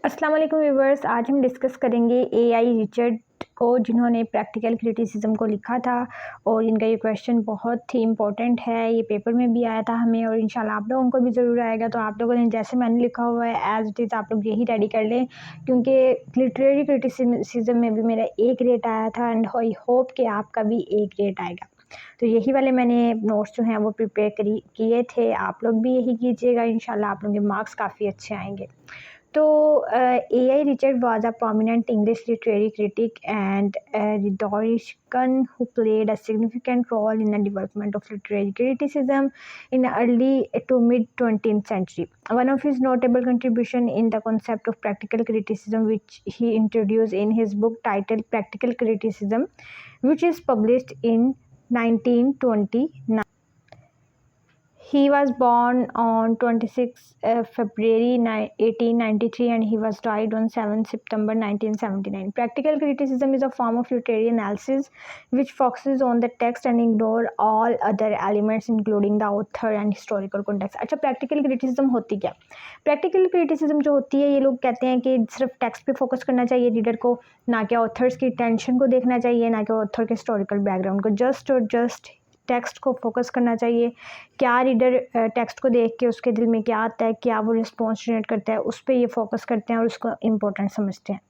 अस्सलाम वालेकुम व्यूवर्स, आज हम डिस्कस करेंगे एआई रिचर्ड को, जिन्होंने प्रैक्टिकल क्रिटिसिज्म को लिखा था। और इनका ये क्वेश्चन बहुत ही इंपॉर्टेंट है, ये पेपर में भी आया था हमें और इंशाल्लाह आप लोगों को भी ज़रूर आएगा। तो आप लोगों ने जैसे मैंने लिखा हुआ है एज इट इज़ आप लोग यही रेडी कर लें, क्योंकि लिटरेरी क्रिटिसिज्म में भी मेरा एक रेट आया था एंड आई होप कि आपका भी एक रेट आएगा। तो यही वाले मैंने नोट्स जो हैं वो प्रिपेयर किए थे, आप लोग भी यही कीजिएगा, इंशाल्लाह आप लोगों के मार्क्स काफ़ी अच्छे आएंगे। तो A.I. Richard was a prominent English literary critic and rhetorician who played a significant role in the development of literary criticism in the early to mid 20th century. One of his notable contributions in the concept of practical criticism, which he introduced in his book titled Practical Criticism, which is published in 1929. He was born on 26 February 1893 and he was died on 7 September 1979. Practical criticism is a form of literary analysis which focuses on the text and ignore all other elements including the author and historical context. अच्छा, practical criticism होती क्या? Practical criticism जो होती है, ये लोग कहते हैं कि सिर्फ टेक्स्ट पे फोकस करना चाहिए रीडर को, ना कि ऑथर्स की टेंशन को देखना चाहिए, ना कि ऑथर के हिस्टोरिकल बैकग्राउंड को, जस्ट टेक्स्ट को फोकस करना चाहिए। क्या रीडर टेक्स्ट को देख के उसके दिल में क्या आता है, क्या वो रिस्पॉन्स जनरेट करता है, उस पर ये फोकस करते हैं और उसको इम्पोर्टेंट समझते हैं।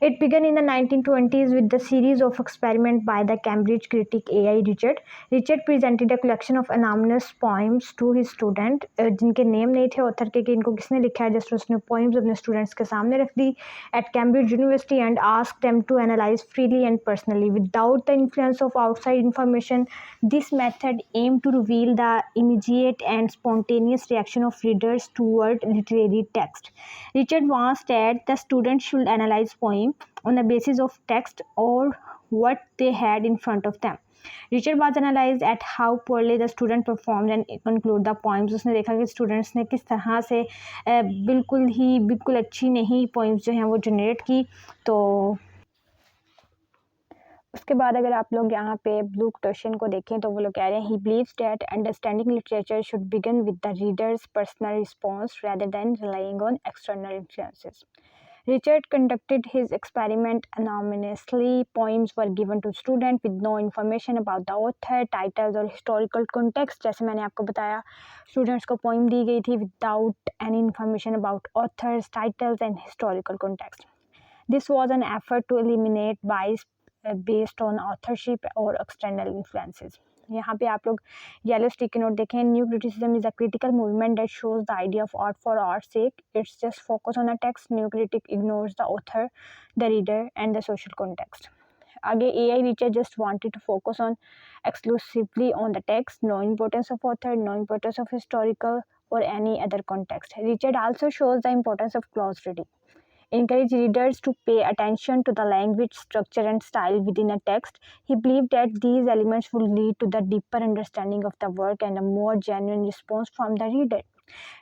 It began in the 1920s with the series of experiments by the Cambridge critic A.I. Richard. Richard presented a collection of anonymous poems to his student, जिनके नेम नहीं थे ऑथर के कि इनको किसने लिखा है, जस्ट उसने पोइम्स अपने स्टूडेंट्स के सामने रख दी at Cambridge University and asked them to analyze freely and personally without the influence of outside information. This method aimed to reveal the immediate and spontaneous reaction of readers toward literary text. Richard once said the students should analyze poem on the basis of text or what they had in front of them. Richard was analyzed at how poorly the student performed and conclude the poems. उसने देखा कि students ने किस तरह से बिल्कुल अच्छी नहीं पोइम्स जो हैं वो जनरेट की। तो उसके बाद अगर आप लोग यहाँ पे ब्लू क्वेश्चन को देखें तो वो लोग कह रहे हैं, he believes that understanding literature should begin with the readers personal response rather than relying on external influences. Richard conducted his experiment anonymously. Poems were given to students with no information about the author, titles और historical context. जैसे मैंने आपको बताया, students को poem दी गई थी without any information about authors, titles and historical context. This was an effort to eliminate bias based on authorship or external influences. यहाँ पे आप लोग येलो स्टिकी नोट देखें, new criticism is a critical movement that shows the idea of art for art sake, it's just focus on a text, new critic ignores the author, the reader and the social context. आगे AI Richard just wanted to focus on exclusively on the text, no importance of author, no importance of historical or any other context. Richard also shows the importance of close reading. Encourage readers to pay attention to the language, structure and style within a text. He believed that these elements would lead to the deeper understanding of the work and a more genuine response from the reader.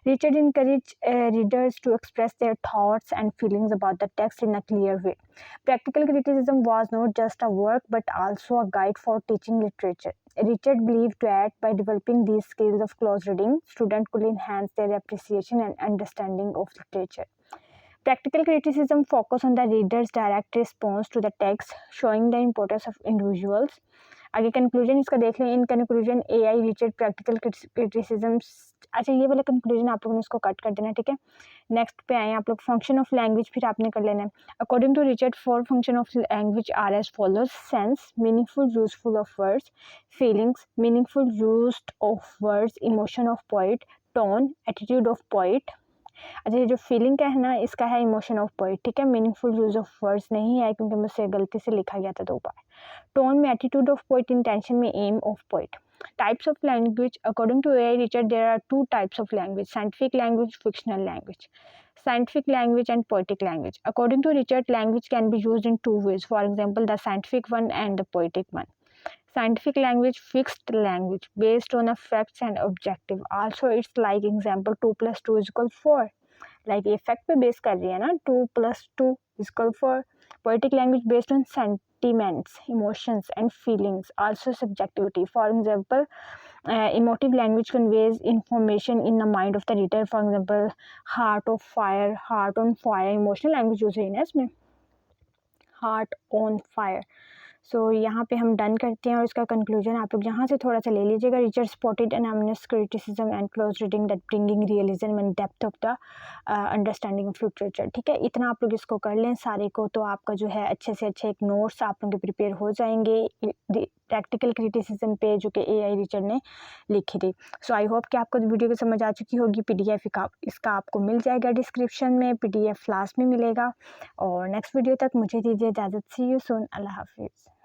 Richard encouraged readers to express their thoughts and feelings about the text in a clear way. Practical criticism was not just a work but also a guide for teaching literature. Richard believed that by developing these skills of close reading, students could enhance their appreciation and understanding of literature. Practical criticism focuses on the reader's direct response to the text, showing the importance of individuals. आगे conclusion इसका देख लें। In conclusion AI Richard practical criticism. अच्छा, ये वाला conclusion आप लोगों ने इसको कट कर देना, ठीक है। नेक्स्ट पे आए आप लोग, फंक्शन ऑफ लैंग्वेज फिर आपने कर लेना है। According to Richard, 4 function of language are as follows: sense, meaningful useful of words; feelings, meaningful use of words; emotion of poet; tone, attitude of poet. अच्छा, ये जो फीलिंग का है ना, इसका है इमोशन ऑफ पोइट, ठीक है। मीनिंगफुल यूज ऑफ वर्ड्स नहीं है क्योंकि मुझसे गलती से लिखा गया था 2 बार। टोन में एटीट्यूड ऑफ पोइट, इंटेंशन में aim of poet. Types of language, according to I A Richard there are 2 types of language: scientific language, fictional language. Scientific language and poetic language. According to Richard, language can be used in 2 ways. For example, the scientific one and the poetic one. Scientific language, fixed language based on facts and objective. Also, it's like example 2 plus 2 is equal 4. Like ये fact पे base कर रही है ना, 2 plus 2 is equal 4. Poetic language based on sentiments, emotions and feelings. Also subjectivity. For example, Emotive language conveys information in the mind of the reader. For example, heart on fire, emotional language use है ना इसमें, heart on fire. सो यहाँ पे हम done करते हैं और इसका कंक्लूजन आप लोग यहाँ से थोड़ा सा ले लीजिएगा। रिचर्ड स्पॉटेड एनामनेस criticism and close reading that bringing realism and depth of the understanding of literature. ठीक है, इतना आप लोग इसको कर लें सारे को, तो आपका जो है अच्छे से अच्छे एक नोट्स आप लोग के प्रिपेयर हो जाएंगे प्रैक्टिकल क्रिटिसिज्म पे जो कि AI रिचर्ड ने लिखी थी। सो आई होप कि आपको वीडियो को समझ आ चुकी होगी। PDF इसका आपको मिल जाएगा डिस्क्रिप्शन में, PDF लास्ट में मिलेगा। और नेक्स्ट वीडियो तक मुझे दीजिए इजाज़त। सी यू सून, अल्लाह हाफिज़।